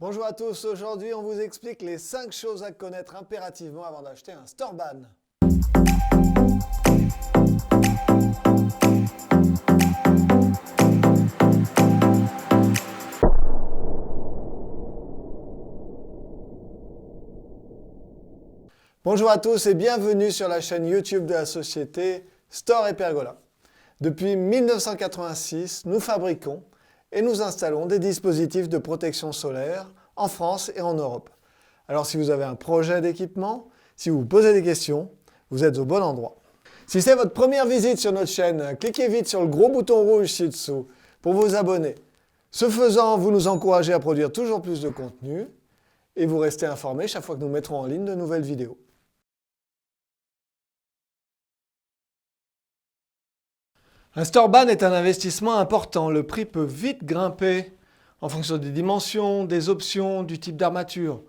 Bonjour à tous, aujourd'hui on vous explique les 5 choses à connaître impérativement avant d'acheter un Storban. Bonjour à tous et bienvenue sur la chaîne YouTube de la société Store et Pergola. Depuis 1986, nous fabriquons et nous installons des dispositifs de protection solaire en France et en Europe. Alors si vous avez un projet d'équipement, si vous vous posez des questions, vous êtes au bon endroit. Si c'est votre première visite sur notre chaîne, cliquez vite sur le gros bouton rouge ci-dessous pour vous abonner. Ce faisant, vous nous encouragez à produire toujours plus de contenu et vous restez informés chaque fois que nous mettrons en ligne de nouvelles vidéos. Un Storban est un investissement important. Le prix peut vite grimper en fonction des dimensions, des options, du type d'armature.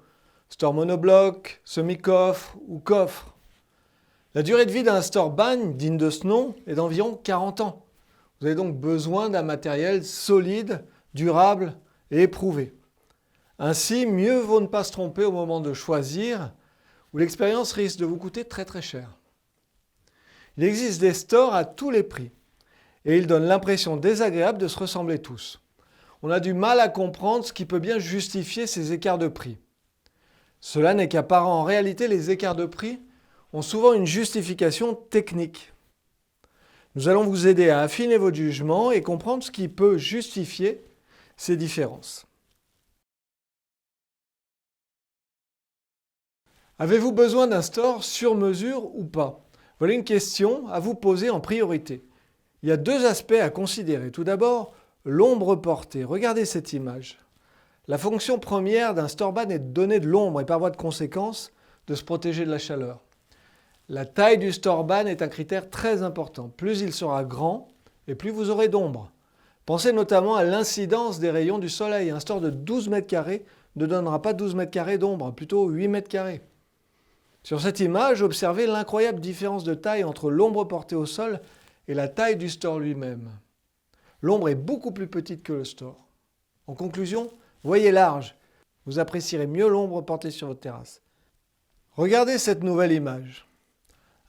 Store monobloc, semi-coffre ou coffre. La durée de vie d'un Storban, digne de ce nom, est d'environ 40 ans. Vous avez donc besoin d'un matériel solide, durable et éprouvé. Ainsi, mieux vaut ne pas se tromper au moment de choisir, où l'expérience risque de vous coûter très cher. Il existe des stores à tous les prix. Et ils donnent l'impression désagréable de se ressembler tous. On a du mal à comprendre ce qui peut bien justifier ces écarts de prix. Cela n'est qu'apparent. En réalité, les écarts de prix ont souvent une justification technique. Nous allons vous aider à affiner votre jugement et comprendre ce qui peut justifier ces différences. Avez-vous besoin d'un store sur mesure ou pas? Voilà une question à vous poser en priorité. Il y a deux aspects à considérer. Tout d'abord, l'ombre portée. Regardez cette image. La fonction première d'un Storban est de donner de l'ombre et par voie de conséquence de se protéger de la chaleur. La taille du Storban est un critère très important. Plus il sera grand et plus vous aurez d'ombre. Pensez notamment à l'incidence des rayons du soleil. Un store de 12 mètres carrés ne donnera pas 12 mètres carrés d'ombre, plutôt 8 mètres carrés. Sur cette image, observez l'incroyable différence de taille entre l'ombre portée au sol et la taille du store lui-même. L'ombre est beaucoup plus petite que le store. En conclusion, voyez large. Vous apprécierez mieux l'ombre portée sur votre terrasse. Regardez cette nouvelle image.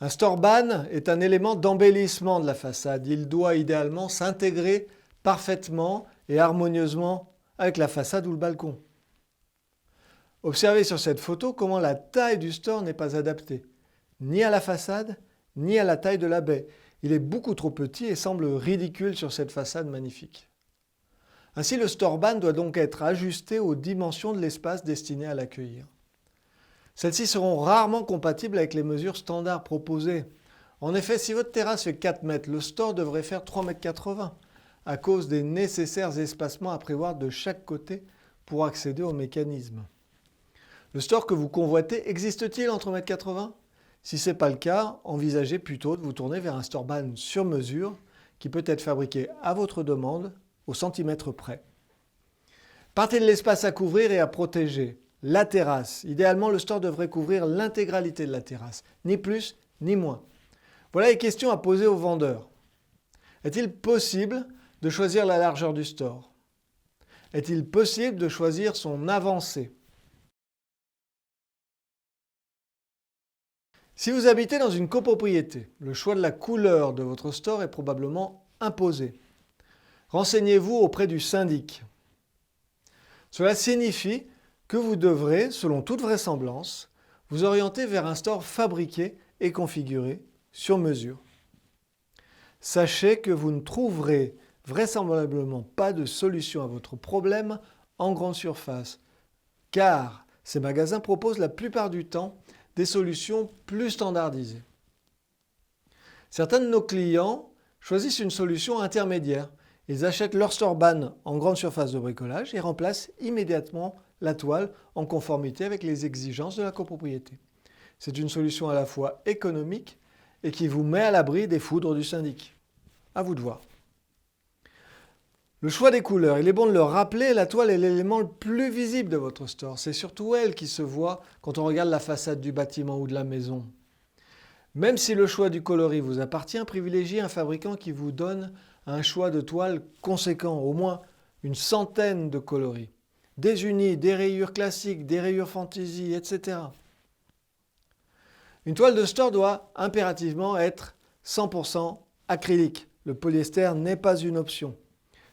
Un Storban est un élément d'embellissement de la façade. Il doit idéalement s'intégrer parfaitement et harmonieusement avec la façade ou le balcon. Observez sur cette photo comment la taille du store n'est pas adaptée, ni à la façade, ni à la taille de la baie. Il est beaucoup trop petit et semble ridicule sur cette façade magnifique. Ainsi, le Storban doit donc être ajusté aux dimensions de l'espace destiné à l'accueillir. Celles-ci seront rarement compatibles avec les mesures standards proposées. En effet, si votre terrasse fait 4 mètres, le store devrait faire 3,80 m à cause des nécessaires espacements à prévoir de chaque côté pour accéder au mécanisme. Le store que vous convoitez existe-t-il entre 1,80 m ? Si ce n'est pas le cas, envisagez plutôt de vous tourner vers un Storban sur mesure qui peut être fabriqué à votre demande au centimètre près. Partez de l'espace à couvrir et à protéger. La terrasse. Idéalement, le store devrait couvrir l'intégralité de la terrasse, ni plus ni moins. Voilà les questions à poser aux vendeurs. Est-il possible de choisir la largeur du store? Est-il possible de choisir son avancée? Si vous habitez dans une copropriété, le choix de la couleur de votre store est probablement imposé. Renseignez-vous auprès du syndic. Cela signifie que vous devrez, selon toute vraisemblance, vous orienter vers un store fabriqué et configuré sur mesure. Sachez que vous ne trouverez vraisemblablement pas de solution à votre problème en grande surface, car ces magasins proposent la plupart du temps des solutions plus standardisées. Certains de nos clients choisissent une solution intermédiaire. Ils achètent leur Storban en grande surface de bricolage et remplacent immédiatement la toile en conformité avec les exigences de la copropriété. C'est une solution à la fois économique et qui vous met à l'abri des foudres du syndic. À vous de voir. Le choix des couleurs, il est bon de le rappeler, la toile est l'élément le plus visible de votre store. C'est surtout elle qui se voit quand on regarde la façade du bâtiment ou de la maison. Même si le choix du coloris vous appartient, privilégiez un fabricant qui vous donne un choix de toile conséquent, au moins une centaine de coloris. des unis, des rayures classiques, des rayures fantasy, etc. Une toile de store doit impérativement être 100% acrylique. Le polyester n'est pas une option.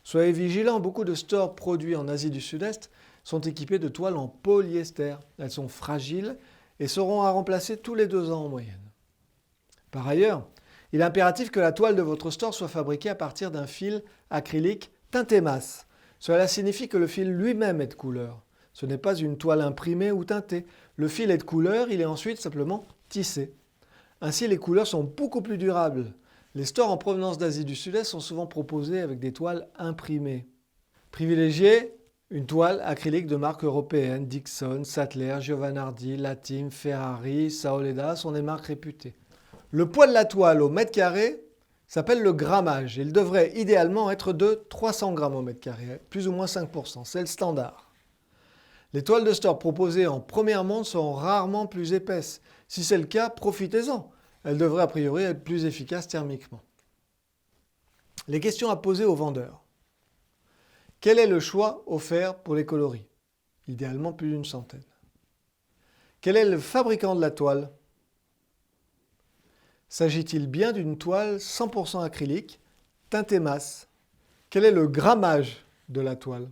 Soyez vigilants, beaucoup de stores produits en Asie du Sud-Est sont équipés de toiles en polyester. Elles sont fragiles et seront à remplacer tous les 2 ans en moyenne. Par ailleurs, il est impératif que la toile de votre store soit fabriquée à partir d'un fil acrylique teinté masse. Cela signifie que le fil lui-même est de couleur. Ce n'est pas une toile imprimée ou teintée. Le fil est de couleur, il est ensuite simplement tissé. Ainsi, les couleurs sont beaucoup plus durables. Les stores en provenance d'Asie du Sud-Est sont souvent proposés avec des toiles imprimées. Privilégiez une toile acrylique de marque européenne, Dixon, Sattler, Giovanardi, Latim, Ferrari, Saoleda sont des marques réputées. Le poids de la toile au mètre carré s'appelle le grammage. Il devrait idéalement être de 300 grammes au mètre carré, plus ou moins 5%, c'est le standard. Les toiles de store proposées en première monte sont rarement plus épaisses. Si c'est le cas, profitez-en. Elles devraient a priori être plus efficaces thermiquement. Les questions à poser aux vendeurs. Quel est le choix offert pour les coloris? Idéalement plus d'une centaine. Quel est le fabricant de la toile? S'agit-il bien d'une toile 100% acrylique, teintée masse? Quel est le grammage de la toile?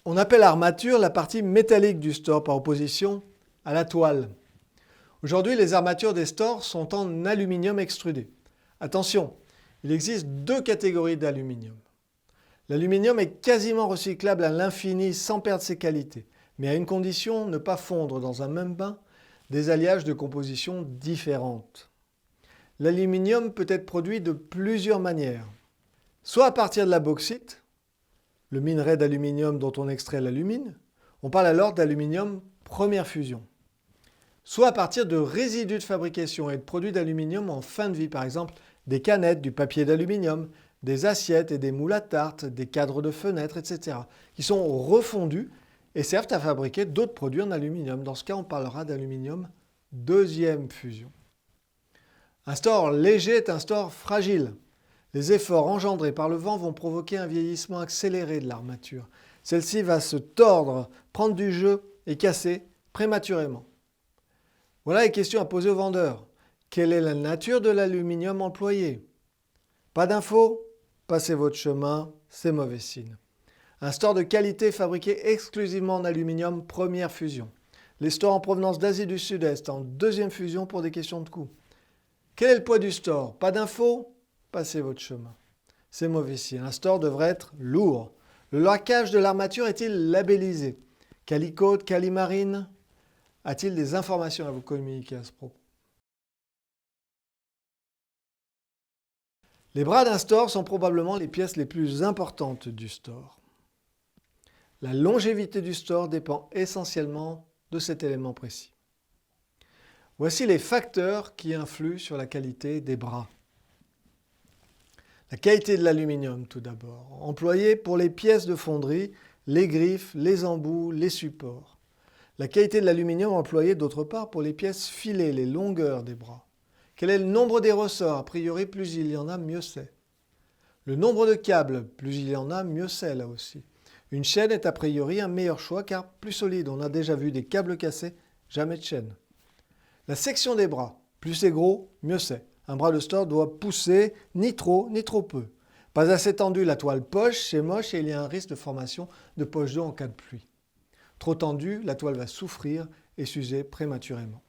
On appelle armature la partie métallique du store par opposition à la toile. Aujourd'hui, les armatures des stores sont en aluminium extrudé. Attention, il existe 2 catégories d'aluminium. L'aluminium est quasiment recyclable à l'infini sans perdre ses qualités, mais à une condition, ne pas fondre dans un même bain des alliages de compositions différentes. L'aluminium peut être produit de plusieurs manières. Soit à partir de la bauxite, le minerai d'aluminium dont on extrait l'alumine, on parle alors d'aluminium première fusion. Soit à partir de résidus de fabrication et de produits d'aluminium en fin de vie, par exemple des canettes, du papier d'aluminium, des assiettes et des moules à tarte, des cadres de fenêtres, etc., qui sont refondus et servent à fabriquer d'autres produits en aluminium. Dans ce cas, on parlera d'aluminium deuxième fusion. Un store léger est un store fragile. Les efforts engendrés par le vent vont provoquer un vieillissement accéléré de l'armature. Celle-ci va se tordre, prendre du jeu et casser prématurément. Voilà les questions à poser aux vendeurs. Quelle est la nature de l'aluminium employé? Pas d'infos? Passez votre chemin, c'est mauvais signe. Un store de qualité fabriqué exclusivement en aluminium première fusion. Les stores en provenance d'Asie du Sud-Est en deuxième fusion pour des questions de coût. Quel est le poids du store? Pas d'infos? Passez votre chemin. C'est mauvais signe. Un store devrait être lourd. Le laquage de l'armature est-il labellisé? Calicote, Calimarine? A-t-il des informations à vous communiquer à ce propos? Les bras d'un store sont probablement les pièces les plus importantes du store. La longévité du store dépend essentiellement de cet élément précis. Voici les facteurs qui influent sur la qualité des bras. La qualité de l'aluminium tout d'abord, employé pour les pièces de fonderie, les griffes, les embouts, les supports. La qualité de l'aluminium employé d'autre part pour les pièces filées, les longueurs des bras. Quel est le nombre des ressorts? A priori, plus il y en a, mieux c'est. Le nombre de câbles, plus il y en a, mieux c'est là aussi. Une chaîne est a priori un meilleur choix car plus solide. On a déjà vu des câbles cassés, jamais de chaîne. La section des bras, plus c'est gros, mieux c'est. Un bras de store doit pousser ni trop peu. Pas assez tendu, la toile poche, c'est moche et il y a un risque de formation de poche d'eau en cas de pluie. Trop tendu, la toile va souffrir et s'user prématurément.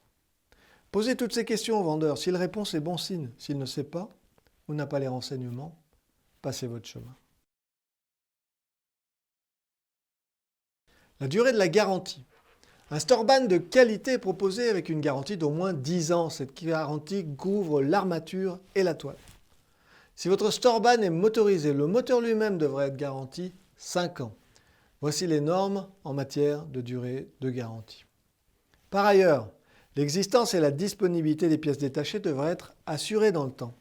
Posez toutes ces questions au vendeur. S'il répond, c'est bon signe. S'il ne sait pas ou n'a pas les renseignements, passez votre chemin. La durée de la garantie. Un storeban de qualité est proposé avec une garantie d'au moins 10 ans. Cette garantie couvre l'armature et la toile. Si votre storeban est motorisé, le moteur lui-même devrait être garanti 5 ans. Voici les normes en matière de durée de garantie. Par ailleurs, l'existence et la disponibilité des pièces détachées devraient être assurées dans le temps.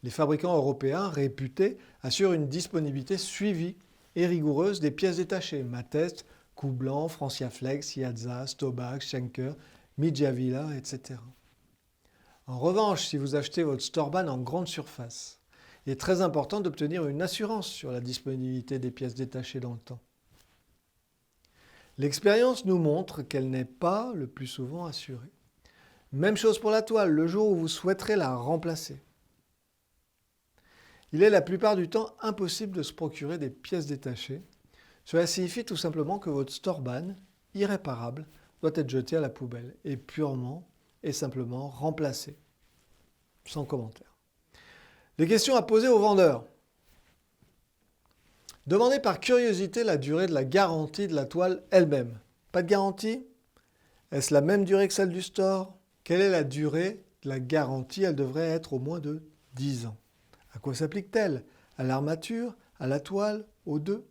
Les fabricants européens réputés assurent une disponibilité suivie et rigoureuse des pièces détachées. Matest, Coublanc, Franciaflex, Iazza, Stobach, Schenker, Mijavilla, etc. En revanche, si vous achetez votre storeban en grande surface Il est très important d'obtenir une assurance sur la disponibilité des pièces détachées dans le temps. L'expérience nous montre qu'elle n'est pas le plus souvent assurée. Même chose pour la toile, le jour où vous souhaiterez la remplacer. Il est la plupart du temps impossible de se procurer des pièces détachées. Cela signifie tout simplement que votre Storban, irréparable, doit être jeté à la poubelle et purement et simplement remplacé. Sans commentaire. Les questions à poser aux vendeurs. Demandez par curiosité la durée de la garantie de la toile elle-même. Pas de garantie? Est-ce la même durée que celle du store? Quelle est la durée de la garantie? Elle devrait être au moins de 10 ans. À quoi s'applique-t-elle? À l'armature, à la toile, aux deux?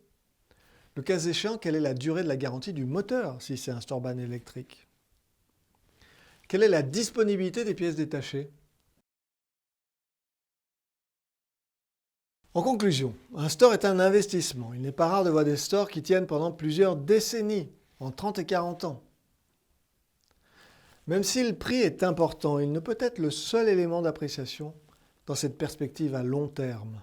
Le cas échéant, quelle est la durée de la garantie du moteur si c'est un Storban électrique? Quelle est la disponibilité des pièces détachées? En conclusion, un store est un investissement. Il n'est pas rare de voir des stores qui tiennent pendant plusieurs décennies, en 30 et 40 ans. Même si le prix est important, il ne peut être le seul élément d'appréciation dans cette perspective à long terme.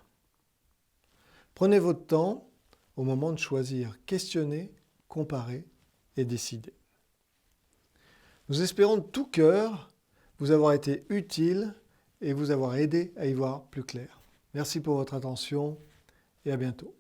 Prenez votre temps au moment de choisir, questionnez, comparez et décidez. Nous espérons de tout cœur vous avoir été utile et vous avoir aidé à y voir plus clair. Merci pour votre attention et à bientôt.